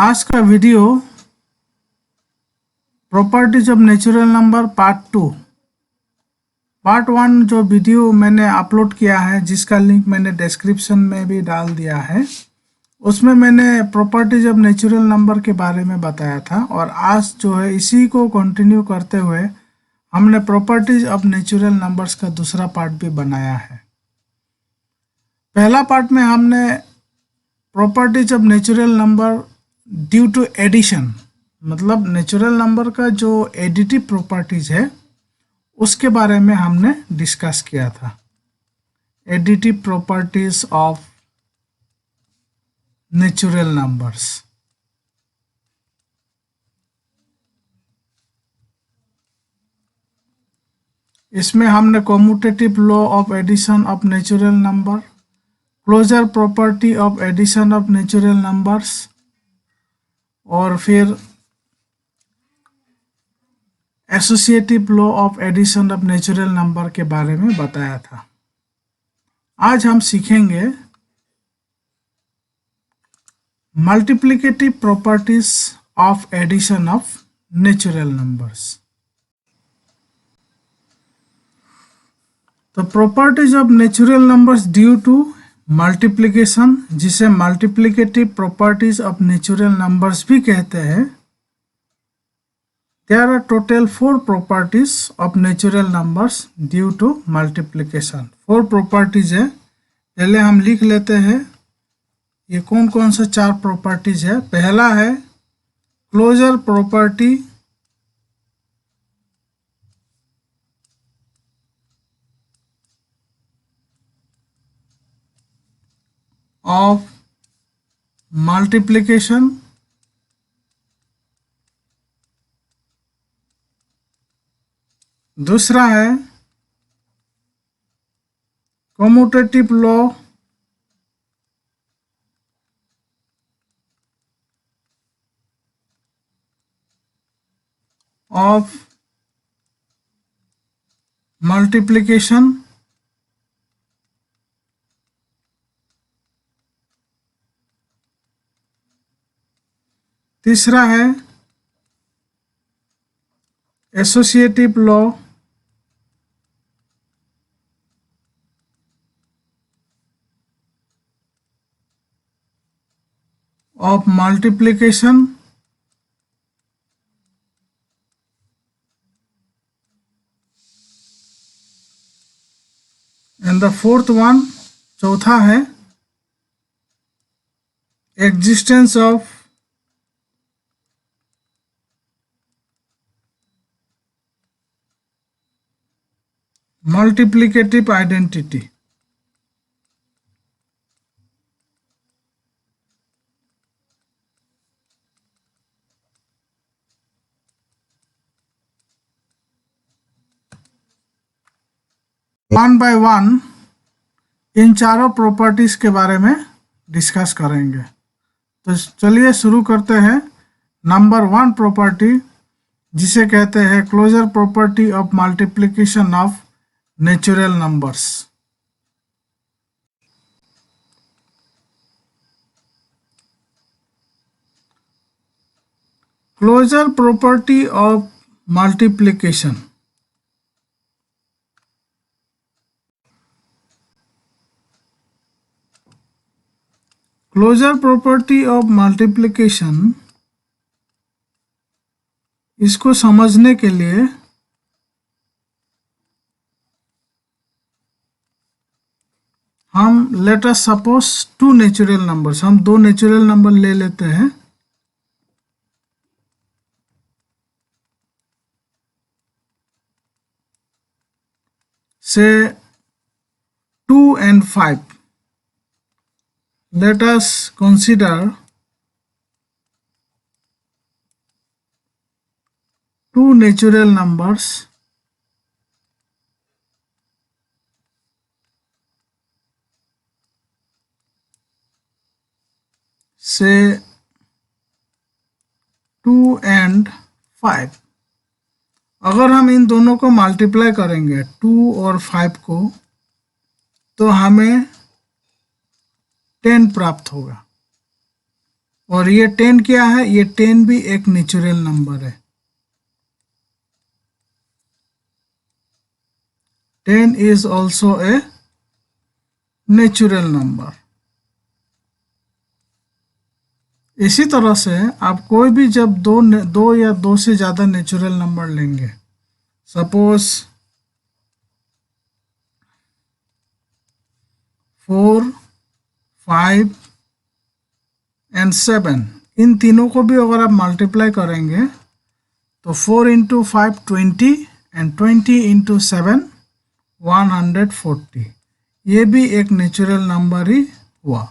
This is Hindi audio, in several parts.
आज का video properties of natural number part 2। Part 1 जो वीडियो मैंने अपलोड किया है, जिसका लिंक मैंने डिस्क्रिप्शन में भी डाल दिया है, उसमें मैंने प्रॉपर्टीज ऑफ नेचुरल नंबर के बारे में बताया था। और आज जो है इसी को कंटिन्यू करते हुए हमने प्रॉपर्टीज ऑफ नेचुरल नंबर्स का दूसरा पार्ट भी बनाया है। पहला पार्ट में हमने properties of natural number due to addition, मतलब नेचुरल नंबर का जो एडिटिव प्रॉपर्टीज है उसके बारे में हमने डिस्कस किया था। Additive properties of natural numbers. इसमें हमने commutative law of addition of natural number, closure property of addition of natural numbers, और फिर associative law of addition of natural number के बारे में बताया था। आज हम सीखेंगे multiplicative properties of addition of natural numbers. तो properties of natural numbers due to multiplication, जिसे multiplicative properties of natural numbers भी कहते हैं। There are total 4 properties of natural numbers due to multiplication। 4 properties है। पहले हम लिख लेते हैं ये कौन कौन से 4 प्रॉपर्टीज है। पहला है क्लोजर प्रॉपर्टी, ऑफ मल्टीप्लिकेशन। दूसरा है कम्यूटेटिव लॉ ऑफ मल्टीप्लिकेशन। तीसरा है associative law of multiplication। and the fourth one, चौथा है existence of multiplicative identity। One by one in चारों प्रॉपर्टीज के बारे में डिस्कस करेंगे। तो चलिए शुरू करते हैं। नंबर 1 प्रॉपर्टी, जिसे कहते हैं closure property of multiplication of natural numbers. Closure property of multiplication. Closure property of multiplication, इसको समझने के लिए हम let us suppose 2 natural numbers, हम 2 नेचुरल नंबर ले लेते हैं। से 2 and 5। Let us consider 2 natural numbers say 2 and 5। अगर हम इन दोनों को मल्टीप्लाई करेंगे 2 और 5 को, तो हमें 10 प्राप्त होगा। और ये 10 क्या है, ये 10 भी एक नेचुरल नंबर है। 10 is also a natural number. इसी तरह से आप कोई भी जब दो या दो से ज़्यादा नेचुरल नंबर लेंगे, सपोज 4, 5 एंड 7, इन तीनों को भी अगर आप मल्टीप्लाई करेंगे तो 4 इंटू 5 20 एंड 20 इंटू 7 140, ये भी एक नेचुरल नंबर ही हुआ।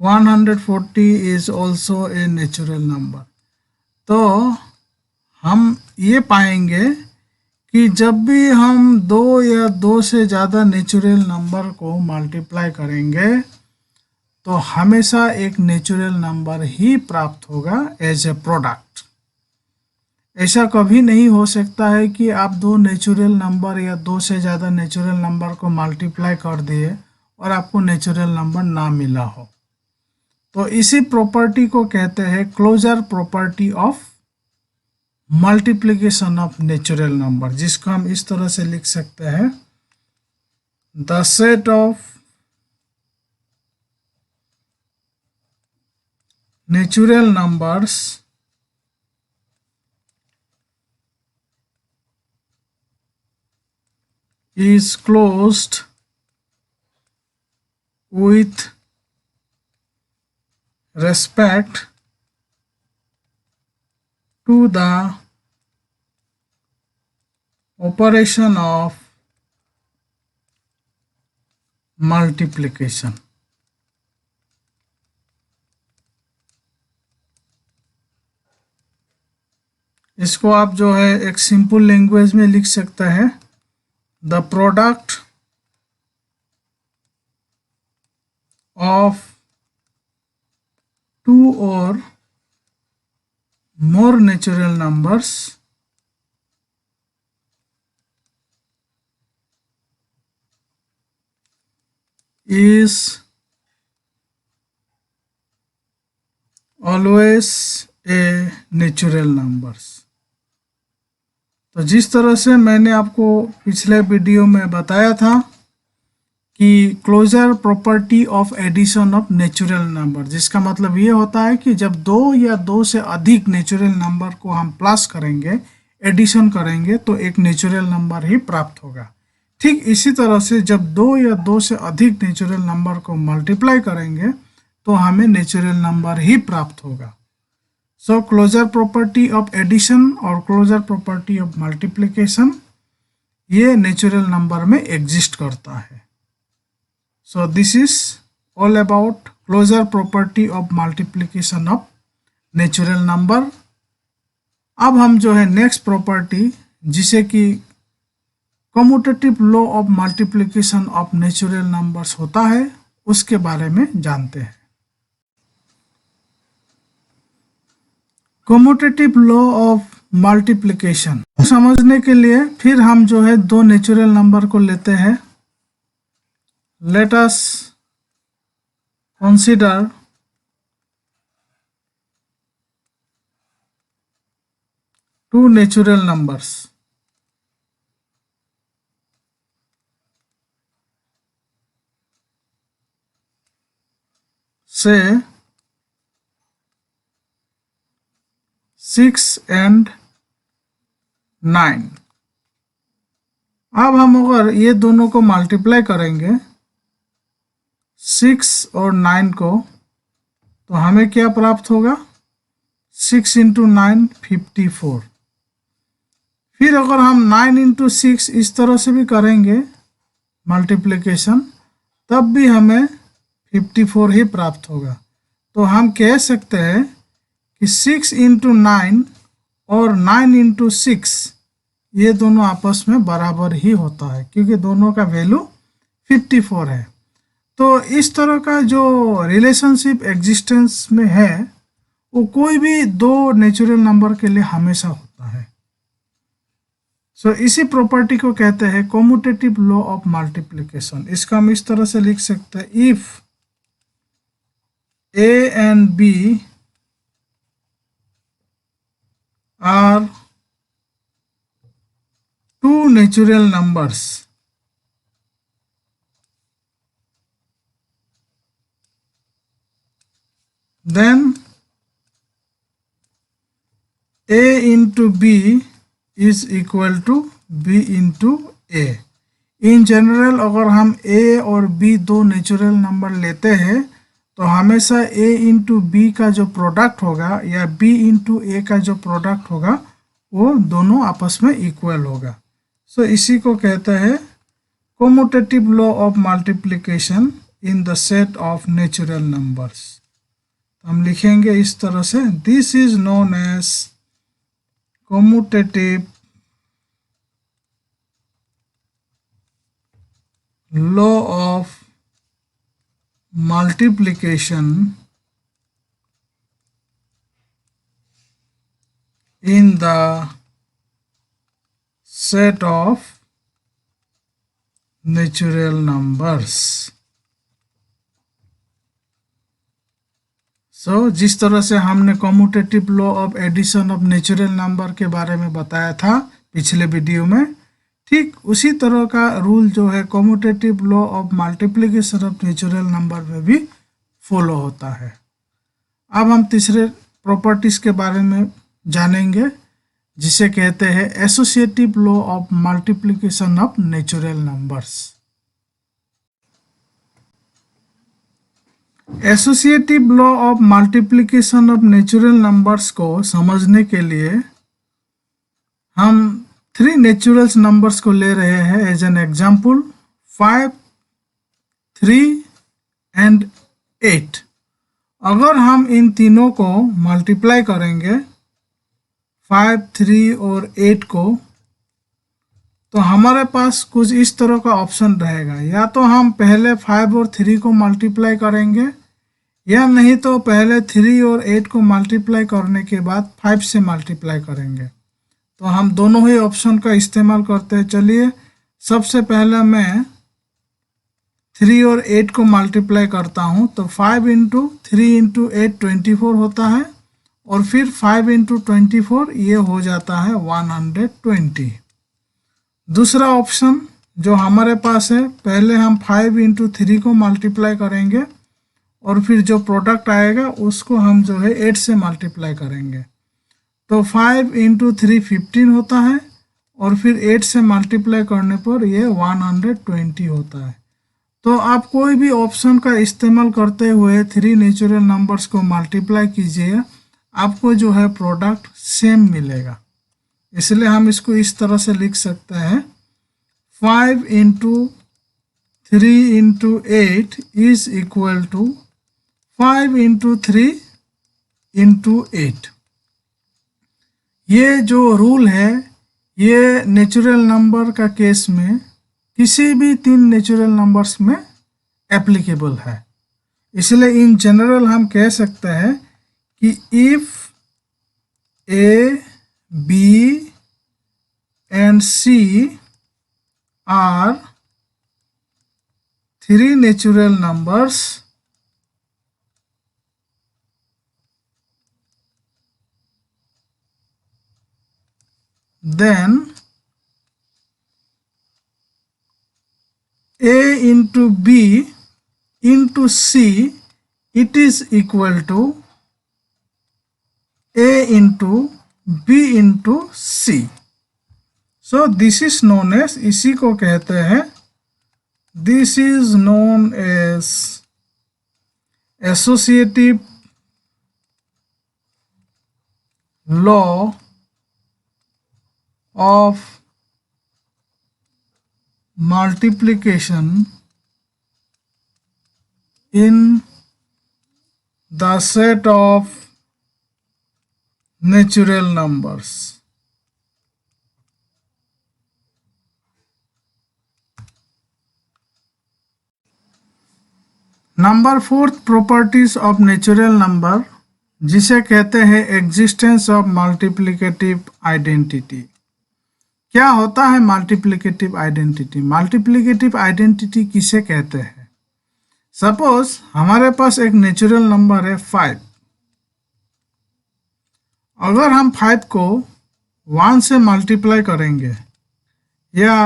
140 is also a natural number. तो हम ये पाएंगे कि जब भी हम दो या दो से ज़्यादा नेचुरल नंबर को मल्टीप्लाई करेंगे तो हमेशा एक नेचुरल नंबर ही प्राप्त होगा एज ए प्रोडक्ट। ऐसा कभी नहीं हो सकता है कि आप दो नेचुरल नंबर या दो से ज़्यादा नेचुरल नंबर को मल्टीप्लाई कर दिए और आपको नेचुरल नंबर ना मिला हो। तो इसी प्रॉपर्टी को कहते हैं closure property of multiplication of natural number, जिसको हम इस तरह से लिख सकते हैं, the set of natural numbers is closed with respect to the operation of multiplication। इसको आप जो है एक सिंपल लैंग्वेज में लिख सकते हैं, the product of two or more natural numbers is always a natural numbers। तो जिस तरह से मैंने आपको पिछले वीडियो में बताया था कि closure property of addition of natural number, जिसका मतलब ये होता है कि जब दो या दो से अधिक नेचुरल नंबर को हम प्लस करेंगे, एडिशन करेंगे, तो एक नेचुरल नंबर ही प्राप्त होगा। ठीक इसी तरह से जब दो या दो से अधिक नेचुरल नंबर को मल्टीप्लाई करेंगे तो हमें नेचुरल नंबर ही प्राप्त होगा। So closure property of addition और क्लोजर प्रॉपर्टी ऑफ मल्टीप्लिकेशन ये नेचुरल नंबर में एग्जिस्ट करता है। So this is all about closure property of multiplication of natural number. अब हम जो है नेक्स्ट प्रॉपर्टी, जिसे कि commutative law of multiplication of natural numbers होता है, उसके बारे में जानते हैं। कम्यूटेटिव लॉ ऑफ मल्टीप्लिकेशन समझने के लिए फिर हम जो है दो नेचुरल नंबर को लेते हैं। Let us consider two natural numbers. से 6 and 9। अब हम अगर ये दोनों को मल्टीप्लाई करेंगे 6 और 9 को, तो हमें क्या प्राप्त होगा, 6 इंटू 9 54। फिर अगर हम 9 इंटू 6 इस तरह से भी करेंगे मल्टीप्लिकेशन, तब भी हमें 54 ही प्राप्त होगा। तो हम कह सकते हैं कि 6 इंटू 9 और 9 इंटू 6 ये दोनों आपस में बराबर ही होता है, क्योंकि दोनों का वैल्यू 54 है। तो इस तरह का जो रिलेशनशिप एग्जिस्टेंस में है वो कोई भी दो नेचुरल नंबर के लिए हमेशा होता है। सो इसी प्रॉपर्टी को कहते हैं कम्यूटेटिव लॉ ऑफ मल्टीप्लिकेशन। इसका हम इस तरह से लिख सकते हैं, if A and B are two natural numbers, then A into B is equal to B into A। In general अगर हम A और B दो नेचुरल नंबर लेते हैं तो हमेशा A इंटू बी का जो प्रोडक्ट होगा या B इंटू ए का जो प्रोडक्ट होगा वो दोनों आपस में इक्वल होगा। सो इसी को कहते हैं commutative law of multiplication in the set of natural numbers. हम लिखेंगे इस तरह से, this is known as commutative law of multiplication in the set of natural numbers। So जिस तरह से हमने commutative law of addition of natural number के बारे में बताया था पिछले वीडियो में, ठीक उसी तरह का रूल जो है commutative law of multiplication of natural number में भी फॉलो होता है। अब हम तीसरे प्रॉपर्टीज के बारे में जानेंगे जिसे कहते हैं associative law of multiplication of natural numbers. Associative law of multiplication of natural numbers को समझने के लिए हम 3 नेचुरल नंबर्स को ले रहे हैं एज एन एग्जाम्पल, 5, 3 एंड 8। अगर हम इन तीनों को मल्टीप्लाई करेंगे 5, 3 और 8 को, तो हमारे पास कुछ इस तरह का ऑप्शन रहेगा, या तो हम पहले 5 और 3 को मल्टीप्लाई करेंगे या नहीं तो पहले 3 और 8 को मल्टीप्लाई करने के बाद 5 से मल्टीप्लाई करेंगे। तो हम दोनों ही ऑप्शन का इस्तेमाल करते हैं। चलिए सबसे पहले मैं 3 और 8 को मल्टीप्लाई करता हूँ, तो 5 इंटू 3 इंटू 8 24 होता है और फिर 5 इंटू 24 ये हो जाता है 120। दूसरा ऑप्शन जो हमारे पास है, पहले हम 5 इंटू 3 को मल्टीप्लाई करेंगे और फिर जो प्रोडक्ट आएगा उसको हम जो है 8 से मल्टीप्लाई करेंगे, तो 5 इंटू 3 15 होता है और फिर 8 से मल्टीप्लाई करने पर ये 120 होता है। तो आप कोई भी ऑप्शन का इस्तेमाल करते हुए 3 नेचुरल नंबर्स को मल्टीप्लाई कीजिए, आपको जो है प्रोडक्ट सेम मिलेगा। इसलिए हम इसको इस तरह से लिख सकते हैं, 5 into 3 into 8 is equal to 5 into 3 into 8। ये जो रूल है ये नेचुरल नंबर का केस में किसी भी 3 नेचुरल नंबर्स में एप्लीकेबल है। इसलिए इन जनरल हम कह सकते हैं कि if A, B and C are 3 natural numbers, then A into B into C, it is equal to A into B into C। So this is known as, इसी को कहते हैं, this is known as associative law of multiplication in the set of natural numbers। Number 4th properties of natural number, जिसे कहते हैं एग्जिस्टेंस ऑफ मल्टीप्लिकेटिव आइडेंटिटी। क्या होता है मल्टीप्लिकेटिव आइडेंटिटी? मल्टीप्लिकेटिव आइडेंटिटी किसे कहते हैं? सपोज हमारे पास एक नेचुरल नंबर है 5। अगर हम 5 को 1 से मल्टीप्लाई करेंगे या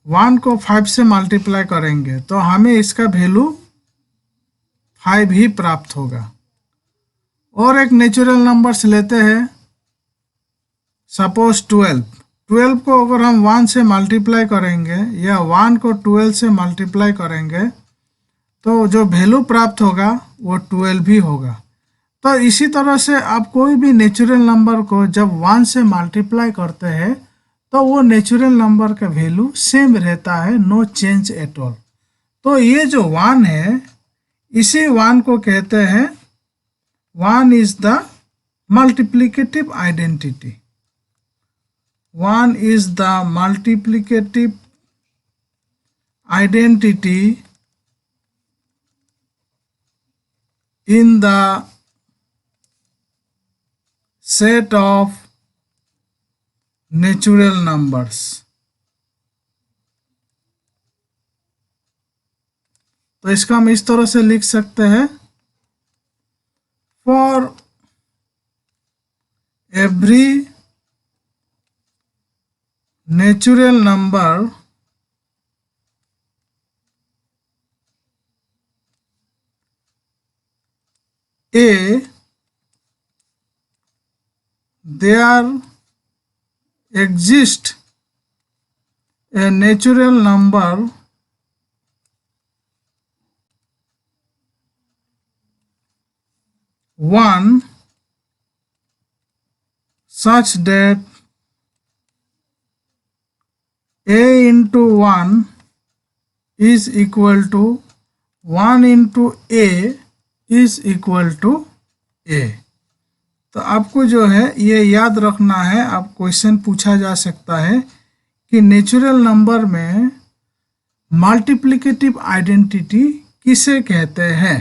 1 को 5 से मल्टीप्लाई करेंगे तो हमें इसका वैल्यू 5 ही प्राप्त होगा। और एक नेचुरल नंबर्स लेते हैं, सपोज 12 को अगर हम 1 से मल्टीप्लाई करेंगे या 1 को 12 से मल्टीप्लाई करेंगे तो जो वैल्यू प्राप्त होगा वो 12 ही होगा। तो इसी तरह से आप कोई भी नेचुरल नंबर को जब 1 से मल्टीप्लाई करते हैं तो वो नेचुरल नंबर का वैल्यू सेम रहता है, नो चेंज एट ऑल। तो ये जो 1 है इसी 1 को कहते हैं 1 is the multiplicative identity. 1 is the multiplicative identity in the set of natural numbers। तो इसका हम इस तरह से लिख सकते हैं, for every natural number A, there exists a natural number one such that A into 1 is equal to 1 into A is equal to A। तो आपको जो है ये याद रखना है, आप क्वेश्चन पूछा जा सकता है कि नेचुरल नंबर में मल्टीप्लिकेटिव आइडेंटिटी किसे कहते हैं।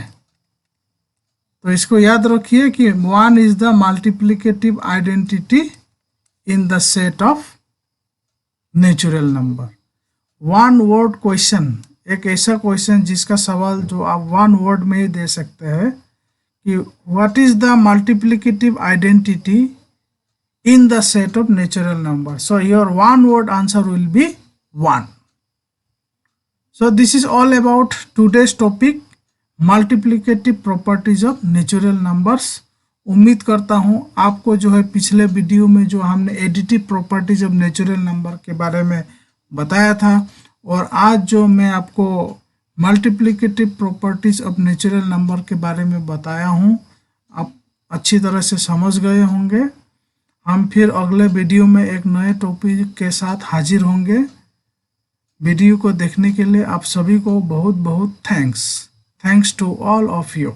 तो इसको याद रखिए कि 1 is the multiplicative identity in the set of natural number. 1 word question, एक ऐसा क्वेश्चन जिसका सवाल जो आप 1 वर्ड में ही दे सकते हैं कि what is the multiplicative identity in the set of natural number. So your 1 word answer will be 1। So this is all about today's topic, multiplicative properties of natural numbers. उम्मीद करता हूँ आपको जो है पिछले वीडियो में जो हमने additive properties of natural number के बारे में बताया था और आज जो मैं आपको multiplicative properties of natural number के बारे में बताया हूँ आप अच्छी तरह से समझ गए होंगे। हम फिर अगले वीडियो में एक नए टॉपिक के साथ हाजिर होंगे। वीडियो को देखने के लिए आप सभी को बहुत बहुत thanks to all of you.